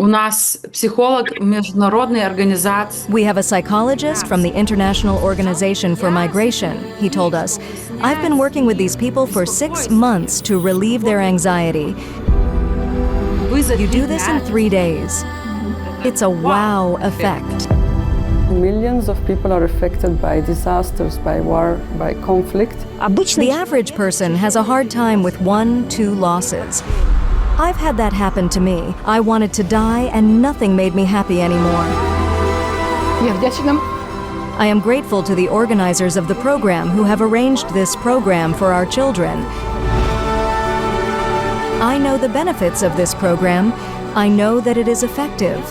У нас психолог международной организации. We have a psychologist from the International Organization for Migration. He told us, I've been working with these people for 6 months to relieve their anxiety. You do this in 3 days. It's a wow effect. Millions of people are affected by disasters, by war, by conflict. The average person has a hard time with 1-2 losses. I've had that happen to me. I wanted to die and nothing made me happy anymore. I am grateful to the organizers of the program who have arranged this program for our children. I know the benefits of this program. I know that it is effective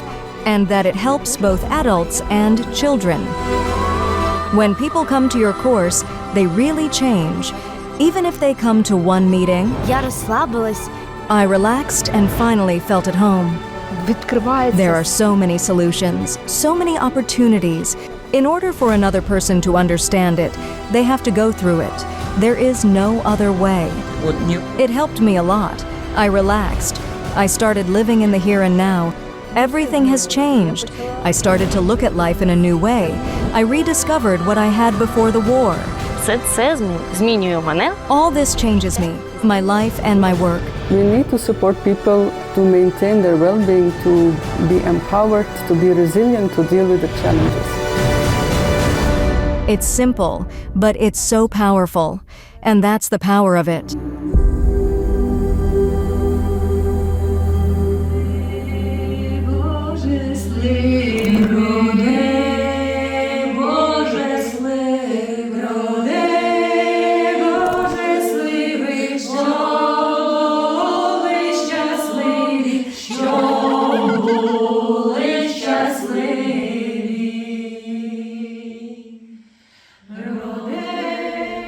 and that it helps both adults and children. When people come to your course, they really change. Even if they come to one meeting, I relaxed and finally felt at home. There are so many solutions, so many opportunities. In order for another person to understand it, they have to go through it. There is no other way. It helped me a lot. I relaxed. I started living in the here and now. Everything has changed. I started to look at life in a new way. I rediscovered what I had before the war. All this changes me, my life and my work. We need to support people to maintain their well-being, to be empowered, to be resilient, to deal with the challenges. It's simple, but it's so powerful, and that's the power of it.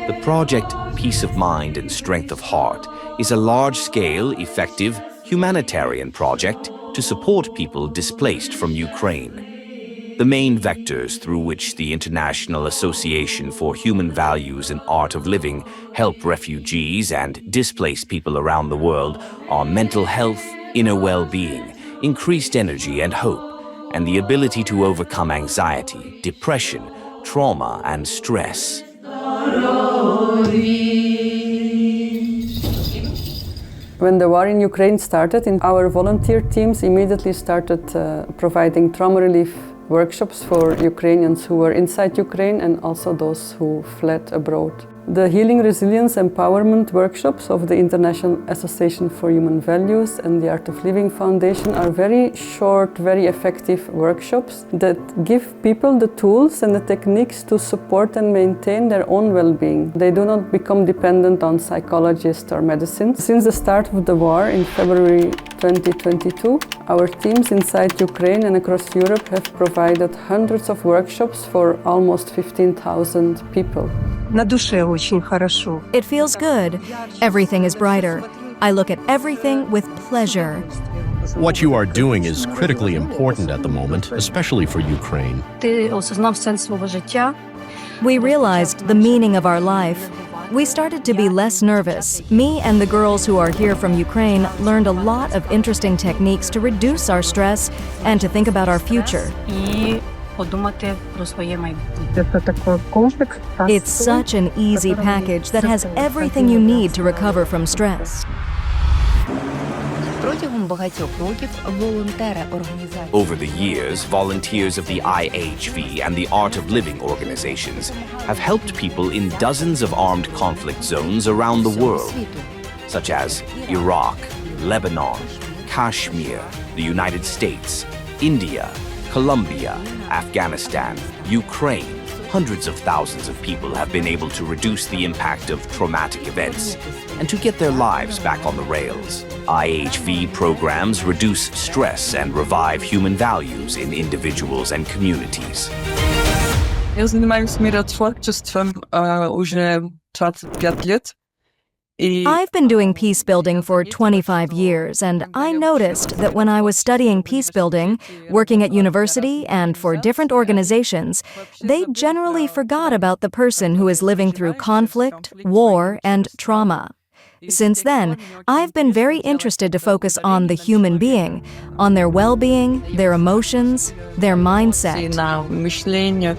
The project Peace of Mind and Strength of Heart is a large-scale, effective, humanitarian project to support people displaced from Ukraine. The main vectors through which the International Association for Human Values and Art of Living help refugees and displaced people around the world are mental health, inner well-being, increased energy and hope, and the ability to overcome anxiety, depression, trauma, and stress. When the war in Ukraine started, our volunteer teams immediately started providing trauma relief workshops for Ukrainians who were inside Ukraine and also those who fled abroad. The Healing Resilience Empowerment workshops of the International Association for Human Values and the Art of Living Foundation are very short, very effective workshops that give people the tools and the techniques to support and maintain their own well-being. They do not become dependent on psychologists or medicine. Since the start of the war in February 2022, our teams inside Ukraine and across Europe have provided hundreds of workshops for almost 15,000 people. It feels good. Everything is brighter. I look at everything with pleasure. What you are doing is critically important at the moment, especially for Ukraine. We realized the meaning of our life. We started to be less nervous. Me and the girls who are here from Ukraine learned a lot of interesting techniques to reduce our stress and to think about our future. It's such an easy package that has everything you need to recover from stress. Over the years, volunteers of the IAHV and the Art of Living organizations have helped people in dozens of armed conflict zones around the world, such as Iraq, Lebanon, Kashmir, the United States, India, Colombia, Afghanistan, Ukraine. Hundreds of thousands of people have been able to reduce the impact of traumatic events and to get their lives back on the rails. IAHV programs reduce stress and revive human values in individuals and communities. Я занимаюсь миротворчеством уже 25 лет. I've been doing peace building for 25 years, and I noticed that when I was studying peace building, working at university and for different organizations, they generally forgot about the person who is living through conflict, war, and trauma. Since then, I've been very interested to focus on the human being, on their well-being, their emotions, their mindset. На мишлення.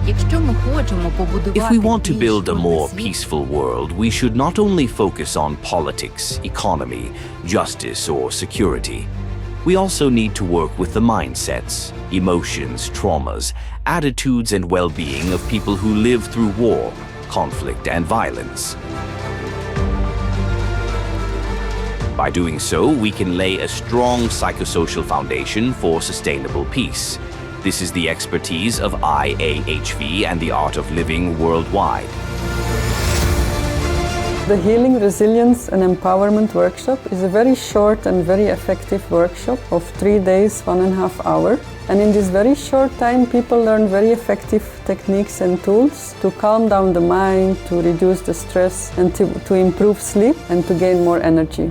If we want to build a more peaceful world, we should not only focus on politics, economy, justice, or security. We also need to work with the mindsets, emotions, traumas, attitudes, and well-being of people who live through war, conflict, and violence. By doing so, we can lay a strong psychosocial foundation for sustainable peace. This is the expertise of IAHV and the Art of Living worldwide. The Healing, Resilience and Empowerment Workshop is a very short and very effective workshop of 3 days, 1.5 hours. And in this very short time, people learn very effective techniques and tools to calm down the mind, to reduce the stress, and to improve sleep and to gain more energy.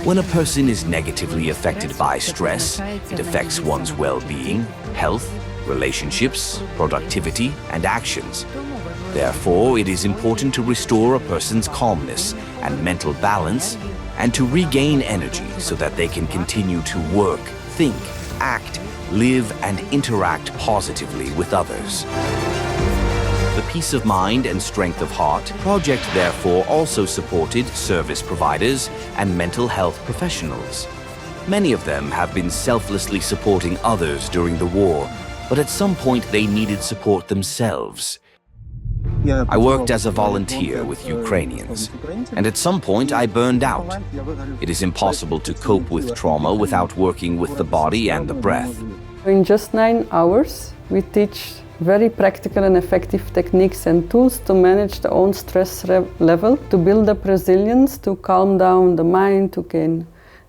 When a person is negatively affected by stress, it affects one's well-being, health, relationships, productivity, and actions. Therefore, it is important to restore a person's calmness and mental balance and to regain energy so that they can continue to work, think, act, live, and interact positively with others. The Peace of Mind and Strength of Heart project therefore also supported service providers and mental health professionals. Many of them have been selflessly supporting others during the war, but at some point they needed support themselves. I worked as a volunteer with Ukrainians, and at some point I burned out. It is impossible to cope with trauma without working with the body and the breath. In just 9 hours, we teach very practical and effective techniques and tools to manage the own stress level, to build up resilience, to calm down the mind, to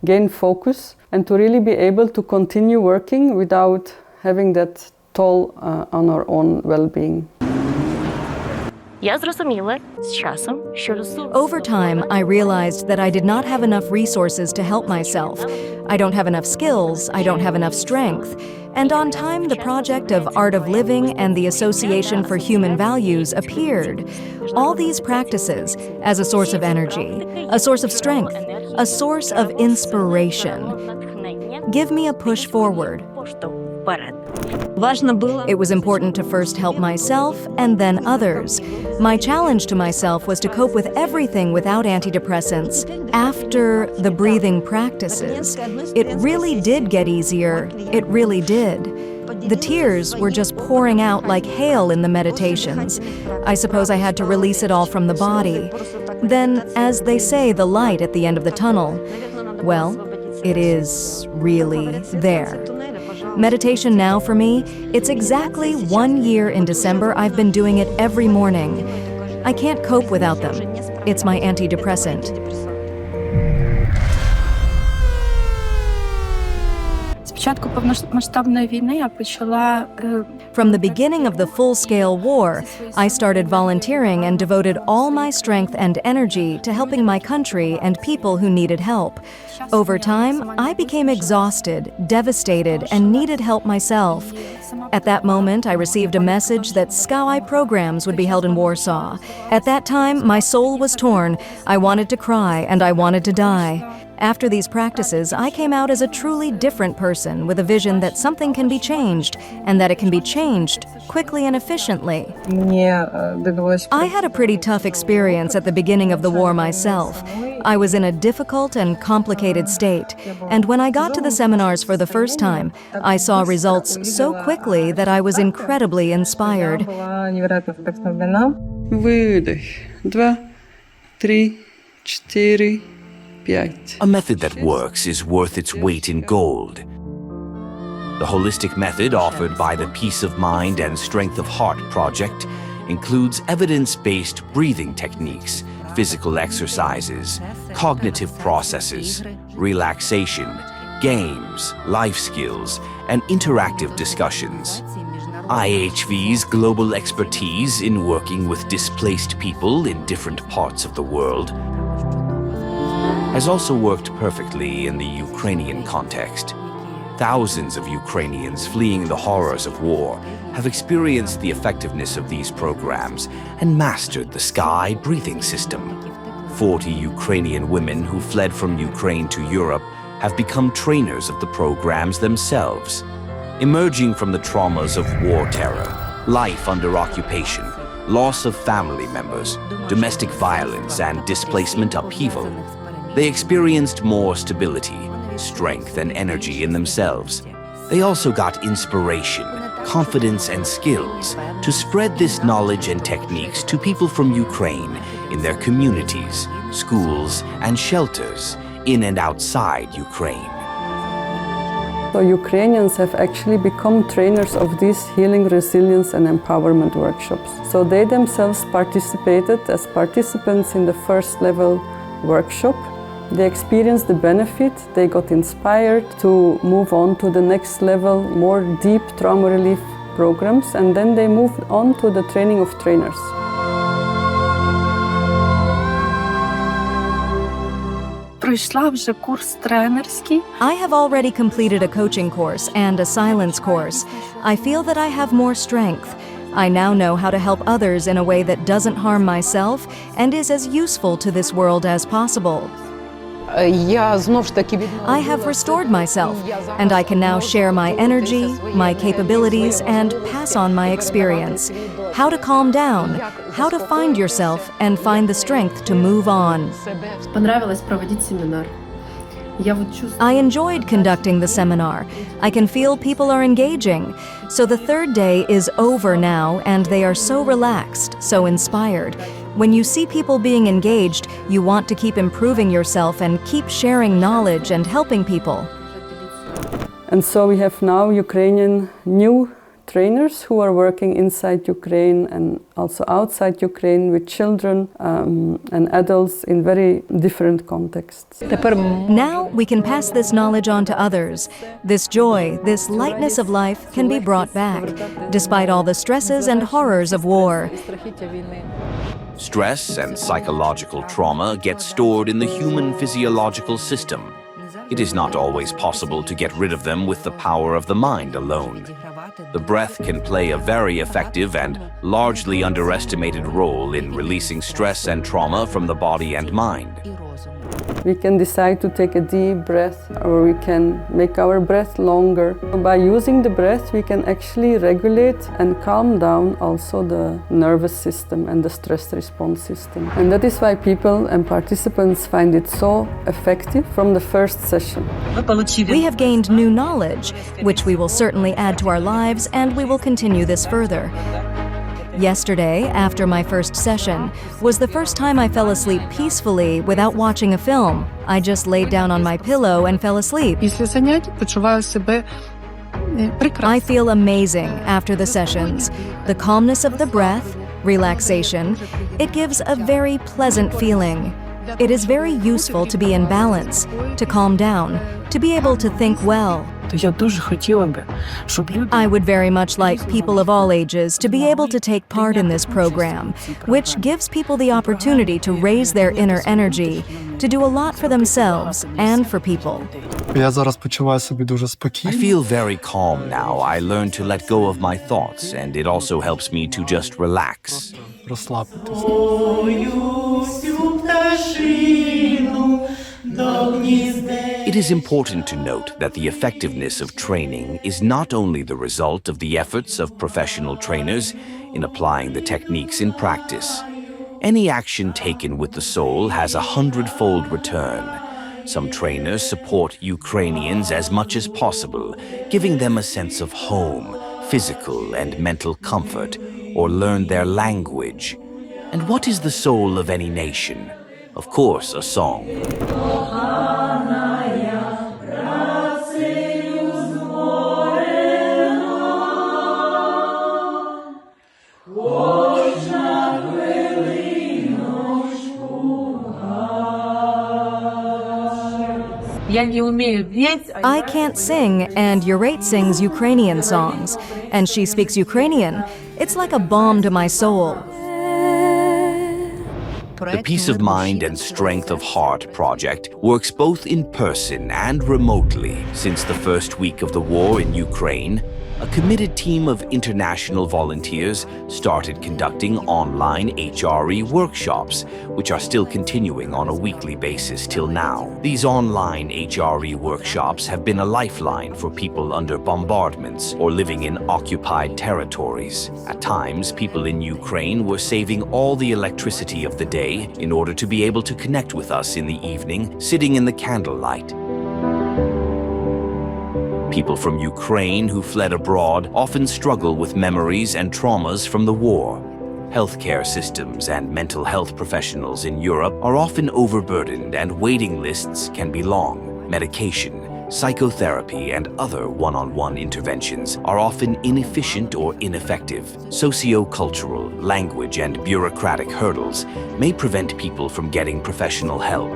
gain focus, and to really be able to continue working without having that toll on our own well-being. Over time, I realized that I did not have enough resources to help myself. I don't have enough skills, I don't have enough strength. And on time, the project of Art of Living and the Association for Human Values appeared. All these practices as a source of energy, a source of strength, a source of inspiration. Give me a push forward. It was important to first help myself and then others. My challenge to myself was to cope with everything without antidepressants. After the breathing practices, it really did get easier. It really did. The tears were just pouring out like hail in the meditations. I suppose I had to release it all from the body. Then, as they say, the light at the end of the tunnel, well, it is really there. Meditation now for me, it's exactly 1 year in December. I've been doing it every morning. I can't cope without them. It's my antidepressant. From the beginning of the full-scale war, I started volunteering and devoted all my strength and energy to helping my country and people who needed help. Over time, I became exhausted, devastated, and needed help myself. At that moment, I received a message that SCAI programs would be held in Warsaw. At that time, my soul was torn. I wanted to cry, and I wanted to die. After these practices, I came out as a truly different person with a vision that something can be changed, and that it can be changed quickly and efficiently. I had a pretty tough experience at the beginning of the war myself. I was in a difficult and complicated state, and when I got to the seminars for the first time, I saw results so quickly that I was incredibly inspired. Выдох. 2, 3, 4, 5. A method that works is worth its weight in gold. The holistic method offered by the Peace of Mind and Strength of Heart project includes evidence-based breathing techniques, physical exercises, cognitive processes, relaxation, games, life skills, and interactive discussions. IAHV's global expertise in working with displaced people in different parts of the world has also worked perfectly in the Ukrainian context. Thousands of Ukrainians fleeing the horrors of war have experienced the effectiveness of these programs and mastered the SCAI breathing system. 40 Ukrainian women who fled from Ukraine to Europe have become trainers of the programs themselves. Emerging from the traumas of war terror, life under occupation, loss of family members, domestic violence, and displacement upheaval, they experienced more stability, strength, and energy in themselves. They also got inspiration, confidence, and skills to spread this knowledge and techniques to people from Ukraine in their communities, schools, and shelters in and outside Ukraine. So Ukrainians have actually become trainers of these healing, resilience, and empowerment workshops. So they themselves participated as participants in the first level workshop. They experienced the benefit, they got inspired to move on to the next level, more deep trauma relief programs, and then they moved on to the training of trainers. Пройшла вже курс тренерський. I have already completed a coaching course and a silence course. I feel that I have more strength. I now know how to help others in a way that doesn't harm myself and is as useful to this world as possible. I have restored myself, and I can now share my energy, my capabilities, and pass on my experience. How to calm down, how to find yourself, and find the strength to move on. Понравилось проводить семинар. I enjoyed conducting the seminar. I can feel people are engaging. So the third day is over now, and they are so relaxed, so inspired. When you see people being engaged, you want to keep improving yourself and keep sharing knowledge and helping people. And so we have now Ukrainian new trainers who are working inside Ukraine and also outside Ukraine with children and adults in very different contexts. Now we can pass this knowledge on to others. This joy, this lightness of life can be brought back, despite all the stresses and horrors of war. Stress and psychological trauma get stored in the human physiological system. It is not always possible to get rid of them with the power of the mind alone. The breath can play a very effective and largely underestimated role in releasing stress and trauma from the body and mind. We can decide to take a deep breath, or we can make our breath longer. By using the breath, we can actually regulate and calm down also the nervous system and the stress response system. And that is why people and participants find it so effective from the first session. We have gained new knowledge, which we will certainly add to our lives, and we will continue this further. Yesterday, after my first session, was the first time I fell asleep peacefully without watching a film. I just laid down on my pillow and fell asleep. Після занять почуваю себе прекрасно. I feel amazing after the sessions. The calmness of the breath, relaxation, it gives a very pleasant feeling. It is very useful to be in balance, to calm down, to be able to think well. Я дуже хотіла би, щоб люди I would very much like people of all ages to be able to take part in this program, which gives people the opportunity to raise their inner energy, to do a lot for themselves and for people. Я зараз почуваю себе дуже I спокійно. feel very calm now. I learned to let go of my thoughts, and it also helps me to just relax. Розслабитися. It is important to note that the effectiveness of training is not only the result of the efforts of professional trainers in applying the techniques in practice. Any action taken with the soul has a 100-fold return. Some trainers support Ukrainians as much as possible, giving them a sense of home, physical and mental comfort, or learn their language. And what is the soul of any nation? Of course, a song. я не умею петь. I can't sing, and Yurait sings Ukrainian songs, and she speaks Ukrainian. It's like a balm to my soul. The Peace of Mind and Strength of Heart project works both in person and remotely. Since the first week of the war in Ukraine, a committed team of international volunteers started conducting online HRE workshops, which are still continuing on a weekly basis till now. These online HRE workshops have been a lifeline for people under bombardments or living in occupied territories. At times, people in Ukraine were saving all the electricity of the day in order to be able to connect with us in the evening, sitting in the candlelight. People from Ukraine who fled abroad often struggle with memories and traumas from the war. Healthcare systems and mental health professionals in Europe are often overburdened and waiting lists can be long. Medication, psychotherapy, and other one-on-one interventions are often inefficient or ineffective. Socio-cultural, language, and bureaucratic hurdles may prevent people from getting professional help.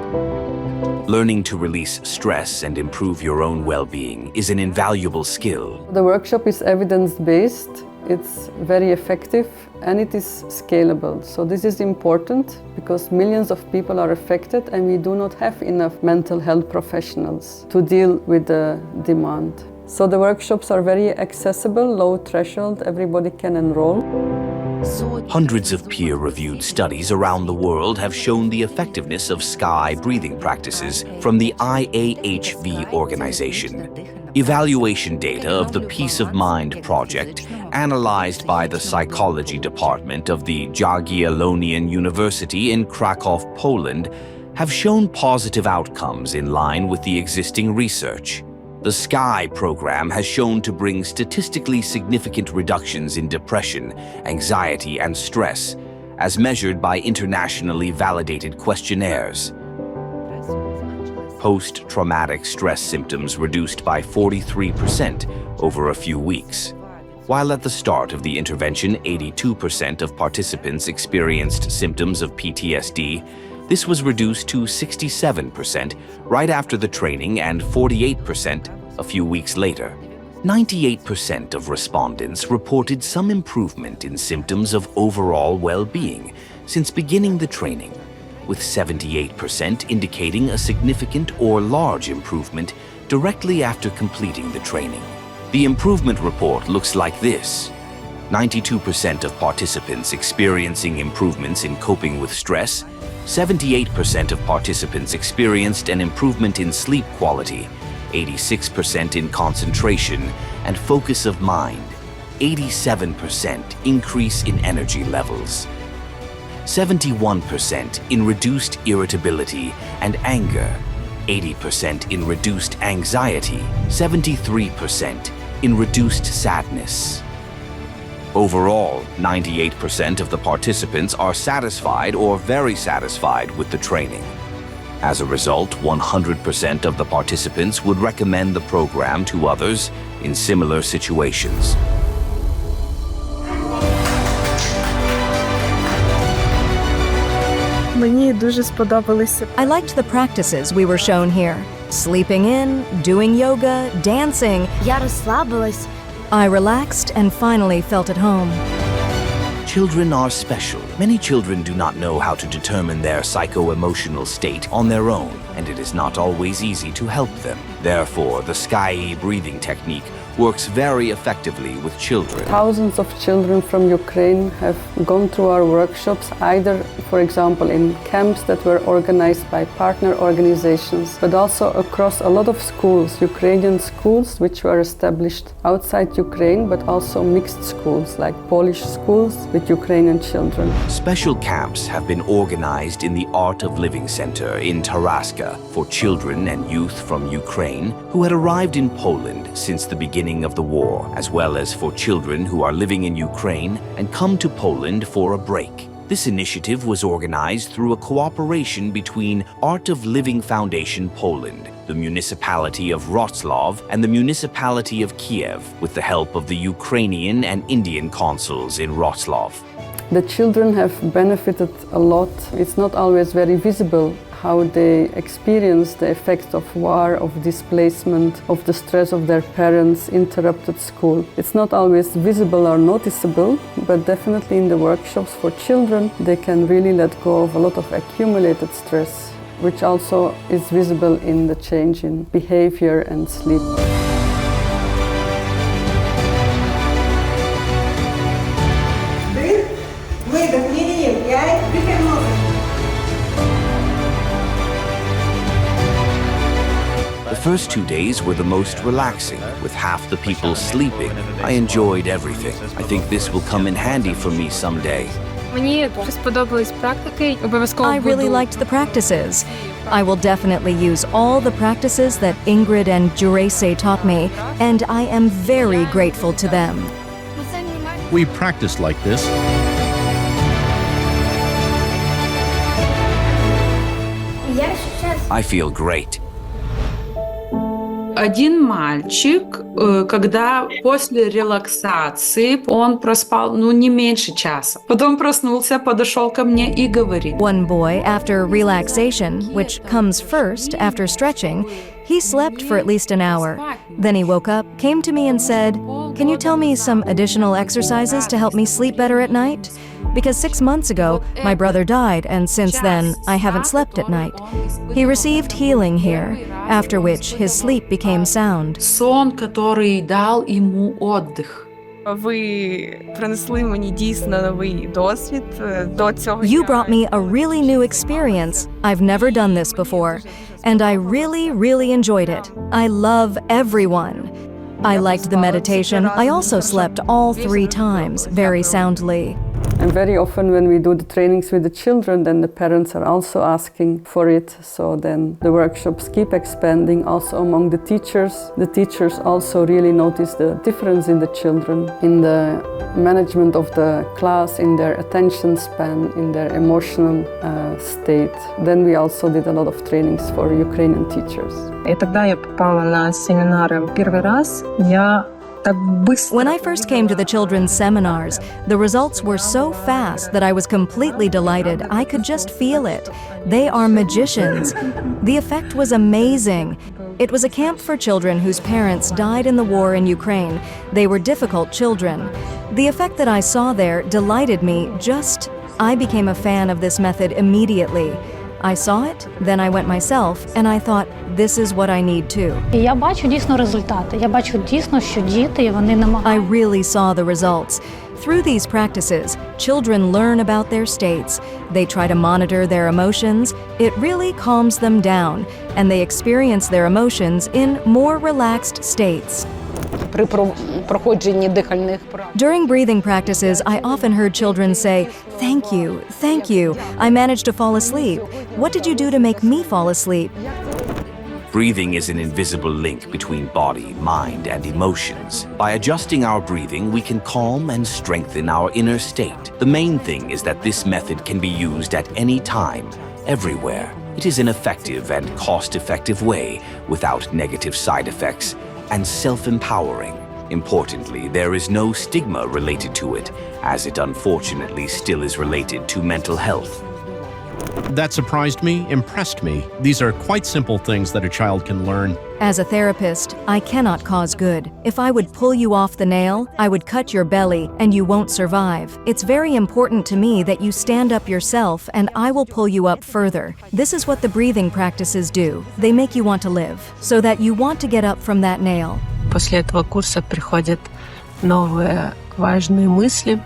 Learning to release stress and improve your own well-being is an invaluable skill. The workshop is evidence-based, it's very effective, and it is scalable. So this is important because millions of people are affected and we do not have enough mental health professionals to deal with the demand. So the workshops are very accessible, low threshold, everybody can enroll. Hundreds of peer-reviewed studies around the world have shown the effectiveness of sky breathing practices from the IAHV organization. Evaluation data of the Peace of Mind project, analyzed by the psychology department of the Jagiellonian University in Krakow, Poland, have shown positive outcomes in line with the existing research. The SKY program has shown to bring statistically significant reductions in depression, anxiety, and stress, as measured by internationally validated questionnaires. Post-traumatic stress symptoms reduced by 43% over a few weeks. While at the start of the intervention, 82% of participants experienced symptoms of PTSD, this was reduced to 67% right after the training and 48% a few weeks later. 98% of respondents reported some improvement in symptoms of overall well-being since beginning the training, with 78% indicating a significant or large improvement directly after completing the training. The improvement report looks like this. 92% of participants experiencing improvements in coping with stress, 78% of participants experienced an improvement in sleep quality, 86% in concentration and focus of mind, 87% increase in energy levels, 71% in reduced irritability and anger, 80% in reduced anxiety, 73% in reduced sadness. Overall, 98% of the participants are satisfied or very satisfied with the training. As a result, 100% of the participants would recommend the program to others in similar situations. Мені дуже сподобалися. I liked the practices we were shown here. Sleeping in, doing yoga, dancing. Я розслабилась. I relaxed and finally felt at home. Children are special. Many children do not know how to determine their psycho-emotional state on their own, and it is not always easy to help them. Therefore, the sky breathing technique works very effectively with children. Thousands of children from Ukraine have gone through our workshops, either, for example, in camps that were organized by partner organizations, but also across a lot of schools, Ukrainian schools, which were established outside Ukraine, but also mixed schools, like Polish schools with Ukrainian children. Special camps have been organized in the Art of Living Center in Taraska for children and youth from Ukraine who had arrived in Poland since the beginning of the war, as well as for children who are living in Ukraine and come to Poland for a break. This initiative was organized through a cooperation between Art of Living Foundation Poland, the municipality of Wrocław, and the municipality of Kiev, with the help of the Ukrainian and Indian consuls in Wrocław. The children have benefited a lot. It's not always very visible how they experience the effects of war, of displacement, of the stress of their parents, interrupted school. It's not always visible or noticeable, but definitely in the workshops for children, they can really let go of a lot of accumulated stress, which also is visible in the change in behavior and sleep. The first 2 days were the most relaxing, with half the people sleeping. I enjoyed everything. I think this will come in handy for me someday. Мені дуже сподобались практики. Обов'язково I really liked the practices. I will definitely use all the practices that Ingrid and Jurese taught me, and I am very grateful to them. We practiced like this. I feel great. Один мальчик, когда после релаксации, он проспал, не меньше часа. Потом проснулся, подошел ко мне и говорит. One boy, after relaxation, which comes first after stretching, he slept for at least an hour. Then he woke up, came to me and said, "Can you tell me some additional exercises to help me sleep better at night? Because 6 months ago, my brother died, and since then, I haven't slept at night." He received healing here, after which his sleep became sound. Сон, который дал ему отдых. Ви принесли мені дійсно новий досвід до цього. You brought me a really new experience. I've never done this before, and I really, really enjoyed it. I love everyone. I liked the meditation. I also slept all 3 times, very soundly. And very often when we do the trainings with the children, then the parents are also asking for it. So then the workshops keep expanding also among the teachers. The teachers also really notice the difference in the children, in the management of the class, in their attention span, in their emotional state. Then we also did a lot of trainings for Ukrainian teachers. И тогда я попала на семинары первый раз. When I first came to the children's seminars, the results were so fast that I was completely delighted. I could just feel it. They are magicians. The effect was amazing. It was a camp for children whose parents died in the war in Ukraine. They were difficult children. The effect that I saw there delighted me. I became a fan of this method immediately. I saw it, then I went myself, and I thought, this is what I need too. І я бачу дійсно результати. Я бачу дійсно, що діти, вони намагаються. I really saw the results. Through these practices, children learn about their states. They try to monitor their emotions. It really calms them down, and they experience their emotions in more relaxed states. During breathing practices, I often heard children say, thank you, I managed to fall asleep. What did you do to make me fall asleep?" Breathing is an invisible link between body, mind, and emotions. By adjusting our breathing, we can calm and strengthen our inner state. The main thing is that this method can be used at any time, everywhere. It is an effective and cost-effective way without negative side effects and self-empowering. Importantly, there is no stigma related to it, as it unfortunately still is related to mental health. That surprised me, impressed me. These are quite simple things that a child can learn. As a therapist, I cannot cause good. If I would pull you off the nail, I would cut your belly and you won't survive. It's very important to me that you stand up yourself and I will pull you up further. This is what the breathing practices do. They make you want to live, so that you want to get up from that nail. После этого курса приходят новые важные мысли.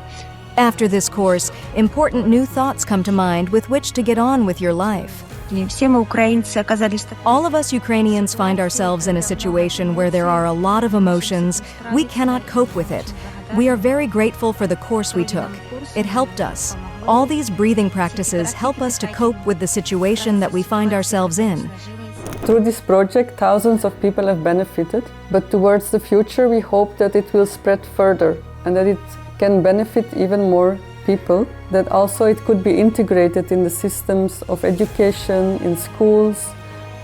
After this course, important new thoughts come to mind with which to get on with your life. All of us Ukrainians find ourselves in a situation where there are a lot of emotions. We cannot cope with it. We are very grateful for the course we took. It helped us. All these breathing practices help us to cope with the situation that we find ourselves in. Through this project, thousands of people have benefited, but towards the future we hope that it will spread further and that it can benefit even more people, that also it could be integrated in the systems of education, in schools,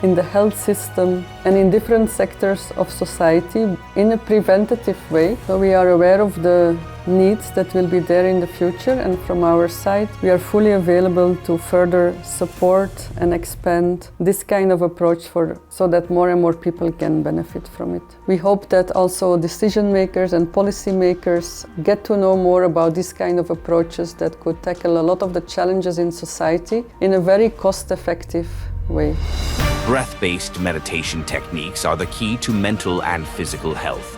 in the health system, and in different sectors of society in a preventative way. So we are aware of the needs that will be there in the future, and from our side we are fully available to further support and expand this kind of approach so that more and more people can benefit from it. We hope that also decision makers and policy makers get to know more about this kind of approaches that could tackle a lot of the challenges in society in a very cost-effective way. Breath-based meditation techniques are the key to mental and physical health.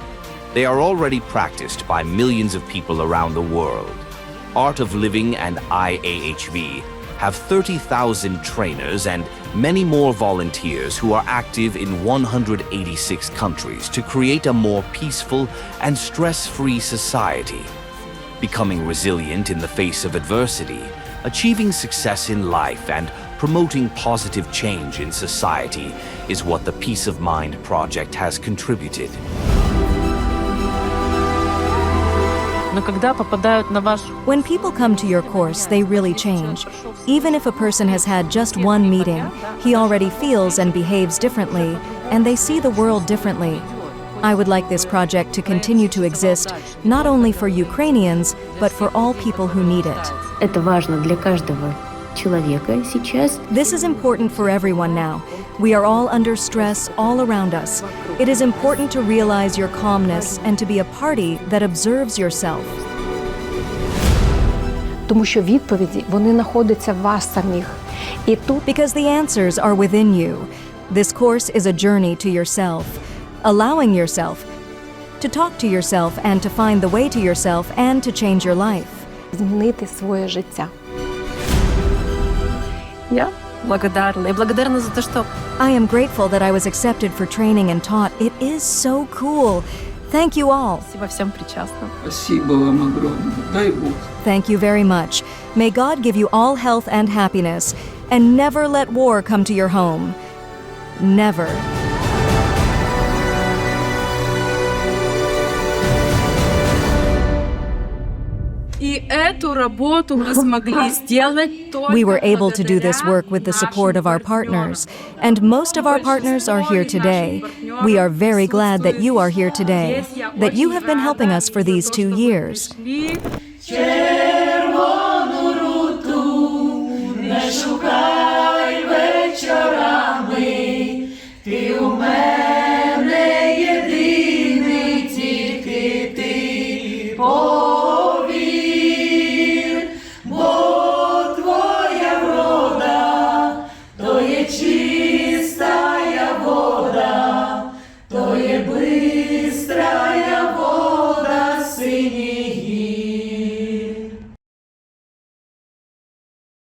They are already practiced by millions of people around the world. Art of Living and IAHV have 30,000 trainers and many more volunteers who are active in 186 countries to create a more peaceful and stress-free society. Becoming resilient in the face of adversity, achieving success in life, and promoting positive change in society is what the Peace of Mind project has contributed. When people come to your course, they really change. Even if a person has had just one meeting, he already feels and behaves differently, and they see the world differently. I would like this project to continue to exist, not only for Ukrainians, but for all people who need it. This is important for everyone now. We are all under stress all around us. It is important to realize your calmness and to be a party that observes yourself. Because the answers are within you. This course is a journey to yourself, allowing yourself to talk to yourself and to find the way to yourself and to change your life. I am grateful that I was accepted for training and taught. It is so cool. Thank you all. Thank you very much. May God give you all health and happiness, and never let war come to your home. Never. We were able to do this work with the support of our partners, and most of our partners are here today. We are very glad that you are here today, that you have been helping us for these 2 years. Не шукай вечорами.